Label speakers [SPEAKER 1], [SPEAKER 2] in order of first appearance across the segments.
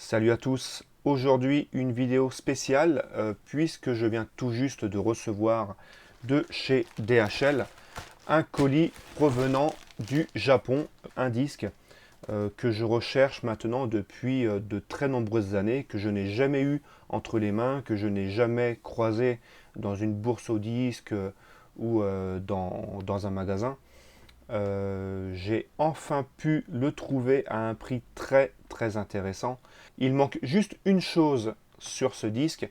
[SPEAKER 1] Salut à tous, aujourd'hui une vidéo spéciale puisque je viens tout juste de recevoir de chez DHL un colis provenant du Japon, un disque que je recherche maintenant depuis de très nombreuses années, que je n'ai jamais eu entre les mains, que je n'ai jamais croisé dans une bourse aux disques ou dans un magasin. J'ai enfin pu le trouver à un prix très très intéressant. Il manque juste une chose sur ce disque,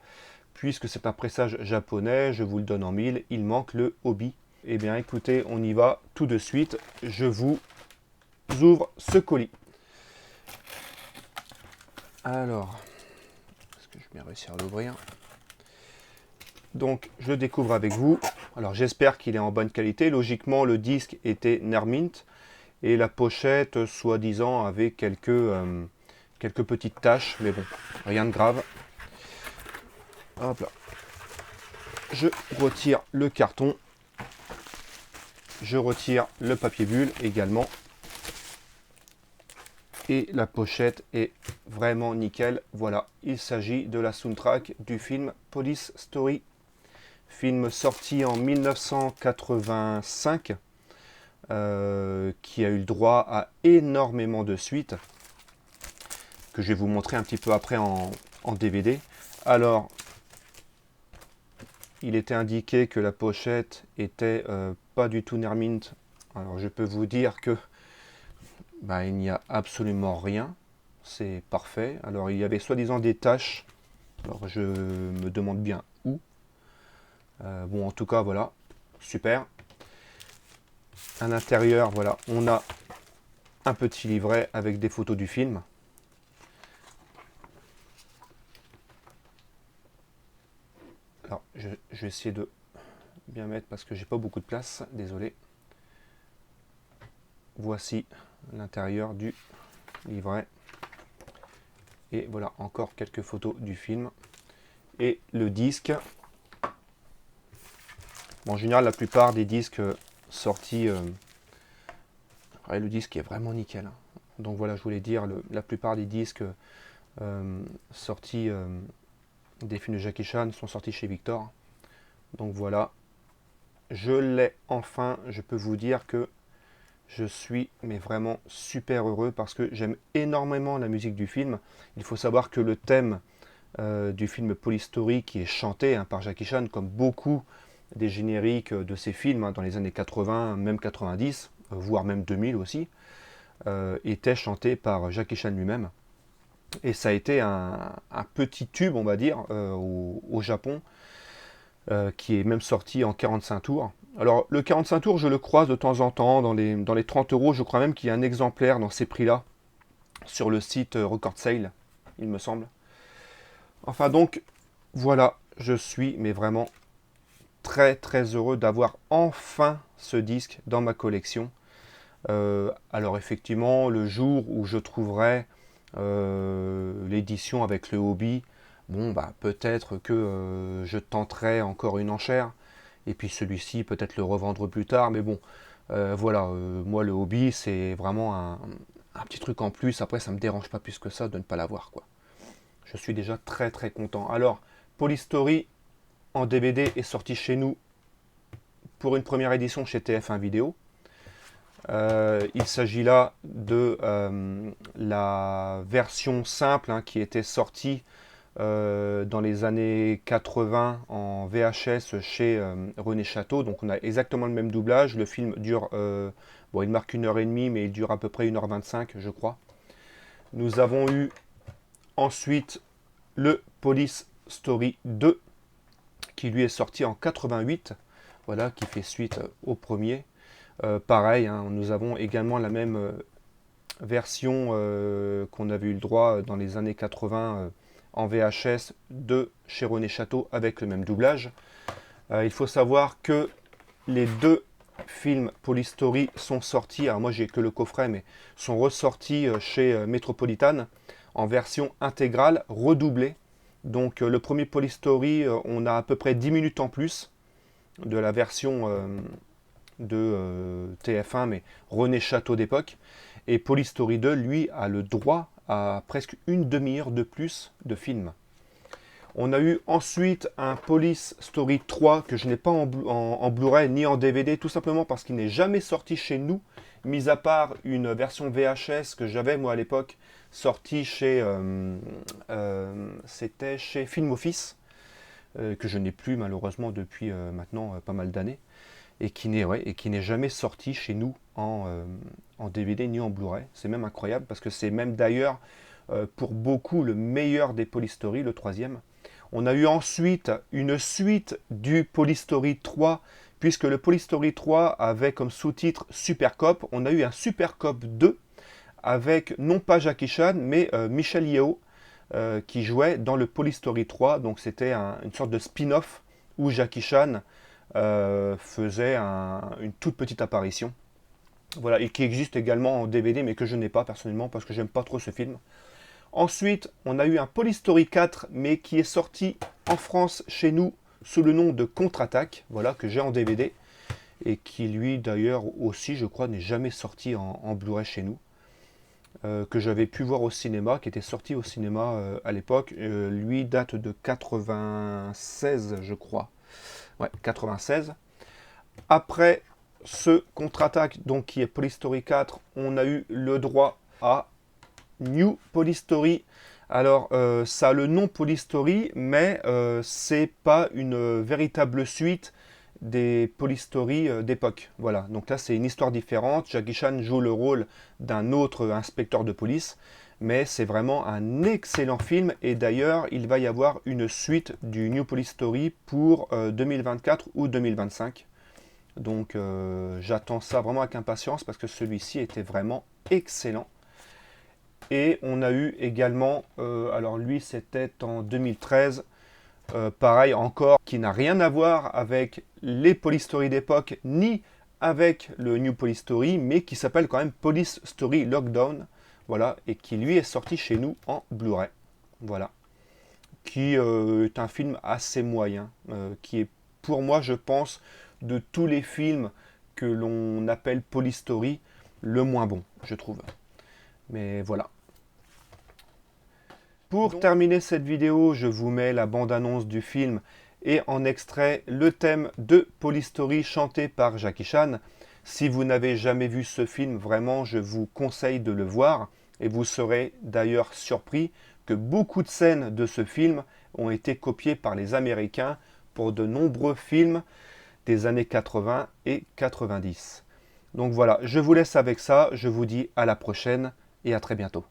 [SPEAKER 1] puisque c'est un pressage japonais, je vous le donne en mille, il manque le obi. Eh bien écoutez, on y va tout de suite, je vous ouvre ce colis. Alors, est-ce que je vais réussir à l'ouvrir? Donc je le découvre avec vous. Alors j'espère qu'il est en bonne qualité. Logiquement le disque était Nermint et la pochette soi-disant avait quelques petites taches, mais bon, rien de grave. Hop là. Je retire le carton. Je retire le papier bulle également. Et la pochette est vraiment nickel. Voilà, il s'agit de la soundtrack du film Police Story. Film sorti en 1985, qui a eu le droit à énormément de suites, que je vais vous montrer un petit peu après en DVD. Alors, il était indiqué que la pochette était pas du tout Nermint. Alors je peux vous dire que il n'y a absolument rien. C'est parfait. Alors il y avait soi-disant des taches. Alors je me demande bien où. Bon en tout cas voilà. Super. À l'intérieur voilà. On a un petit livret avec des photos du film. Alors je vais essayer de bien mettre parce que j'ai pas beaucoup de place. Désolé. Voici l'intérieur du livret. Et voilà, encore quelques photos du film. Et le disque. Bon, en général, la plupart des disques sortis... ouais, le disque est vraiment nickel. Donc voilà, je voulais dire, la plupart des disques sortis des films de Jackie Chan sont sortis chez Victor. Donc voilà, je l'ai enfin. Je peux vous dire que je suis mais vraiment super heureux parce que j'aime énormément la musique du film. Il faut savoir que le thème du film Police Story qui est chanté par Jackie Chan, comme beaucoup des génériques de ces films dans les années 80, même 90, voire même 2000 aussi, était chanté par Jackie Chan lui-même. Et ça a été un petit tube, on va dire, au Japon, qui est même sorti en 45 tours. Alors le 45 tours, je le croise de temps en temps, dans les 30 euros, je crois même qu'il y a un exemplaire dans ces prix-là, sur le site Record Sale, il me semble. Enfin donc, voilà, je suis mais vraiment très très heureux d'avoir enfin ce disque dans ma collection. Alors effectivement, le jour où je trouverai l'édition avec le hobby, bon bah peut-être que je tenterai encore une enchère, et puis celui-ci peut-être le revendre plus tard, mais bon, voilà, moi le hobby c'est vraiment un petit truc en plus, après ça me dérange pas plus que ça de ne pas l'avoir quoi. Je suis déjà très très content. Alors, Polystory en DVD est sorti chez nous pour une première édition chez TF1 Vidéo. Il s'agit là de la version simple qui était sortie dans les années 80 en VHS chez René Château. Donc on a exactement le même doublage. Le film dure, bon, il marque 1h30, mais il dure à peu près 1h25, je crois. Nous avons eu ensuite le Police Story 2, qui lui est sorti en 88, voilà, qui fait suite au premier. Pareil, nous avons également la même version qu'on avait eu le droit dans les années 80 en VHS de chez René Château avec le même doublage. Il faut savoir que les deux films Police Story sont sortis, alors moi j'ai que le coffret, mais sont ressortis chez Metropolitan en version intégrale redoublée. Donc le premier Police Story, on a à peu près 10 minutes en plus de la version de TF1, mais René Château d'époque. Et Police Story 2, lui, a le droit à presque une demi-heure de plus de film. On a eu ensuite un Police Story 3 que je n'ai pas en Blu-ray ni en DVD, tout simplement parce qu'il n'est jamais sorti chez nous, mis à part une version VHS que j'avais moi à l'époque, sortie chez, c'était chez Film Office, que je n'ai plus malheureusement depuis maintenant pas mal d'années, et qui n'est jamais sorti chez nous en DVD ni en Blu-ray. C'est même incroyable parce que c'est même d'ailleurs pour beaucoup le meilleur des Police Story, le troisième. On a eu ensuite une suite du Police Story 3, puisque le Police Story 3 avait comme sous-titre Super Cop. On a eu un Super Cop 2 avec non pas Jackie Chan, mais Michelle Yeoh qui jouait dans le Police Story 3. Donc c'était une sorte de spin-off où Jackie Chan faisait une toute petite apparition. Voilà, et qui existe également en DVD, mais que je n'ai pas personnellement parce que j'aime pas trop ce film. Ensuite, on a eu un Police Story 4, mais qui est sorti en France chez nous sous le nom de Contre-Attaque, voilà, que j'ai en DVD, et qui lui d'ailleurs aussi, je crois, n'est jamais sorti en Blu-ray chez nous, que j'avais pu voir au cinéma, qui était sorti au cinéma à l'époque. Lui date de 96, je crois. Ouais, 96. Après ce Contre-Attaque, donc qui est Police Story 4, on a eu le droit à New Police Story. Alors ça a le nom Police Story, mais c'est pas une véritable suite des Police Story d'époque. Voilà, donc là c'est une histoire différente. Jackie Chan joue le rôle d'un autre inspecteur de police, mais c'est vraiment un excellent film, et d'ailleurs il va y avoir une suite du New Police Story pour 2024 ou 2025. Donc j'attends ça vraiment avec impatience parce que celui-ci était vraiment excellent. Et on a eu également, alors lui c'était en 2013, pareil encore, qui n'a rien à voir avec les Police Story d'époque, ni avec le New Police Story, mais qui s'appelle quand même Police Story Lockdown, voilà, et qui lui est sorti chez nous en Blu-ray, voilà, qui est un film assez moyen, qui est pour moi, je pense, de tous les films que l'on appelle Police Story, le moins bon, je trouve. Mais voilà. Pour terminer cette vidéo, je vous mets la bande-annonce du film et en extrait le thème de Police Story chanté par Jackie Chan. Si vous n'avez jamais vu ce film, vraiment, je vous conseille de le voir. Et vous serez d'ailleurs surpris que beaucoup de scènes de ce film ont été copiées par les Américains pour de nombreux films des années 80 et 90. Donc voilà, je vous laisse avec ça. Je vous dis à la prochaine et à très bientôt.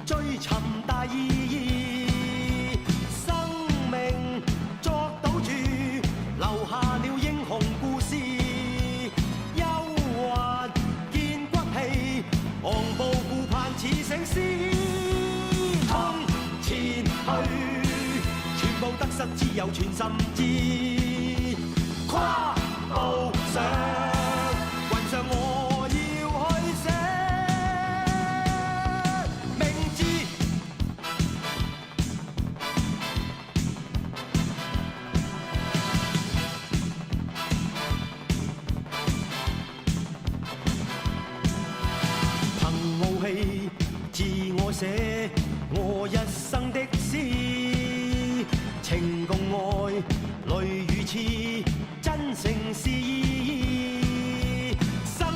[SPEAKER 2] 追尋大意義，生命作賭注，留下了英雄故事。憂鬱見骨氣，昂步顧盼似醒獅，衝前去，全部得失只有全心知，跨步上雲上我。自我寫我一生的詩，情共愛，淚與痴，真誠是意義。生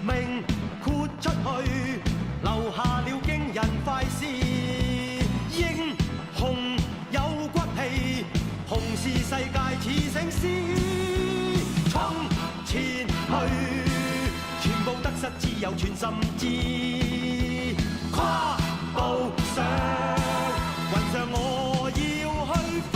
[SPEAKER 2] 命豁出去，留下了驚人快事。英雄有骨氣，紅是世界似醒獅，衝前去，全部得失只有全心知。跨步上雲上我要去飛，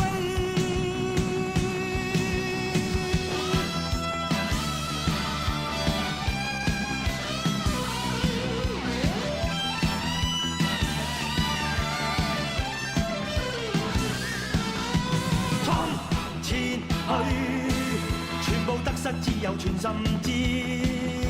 [SPEAKER 2] 衝前去，全部得失實自由全心知。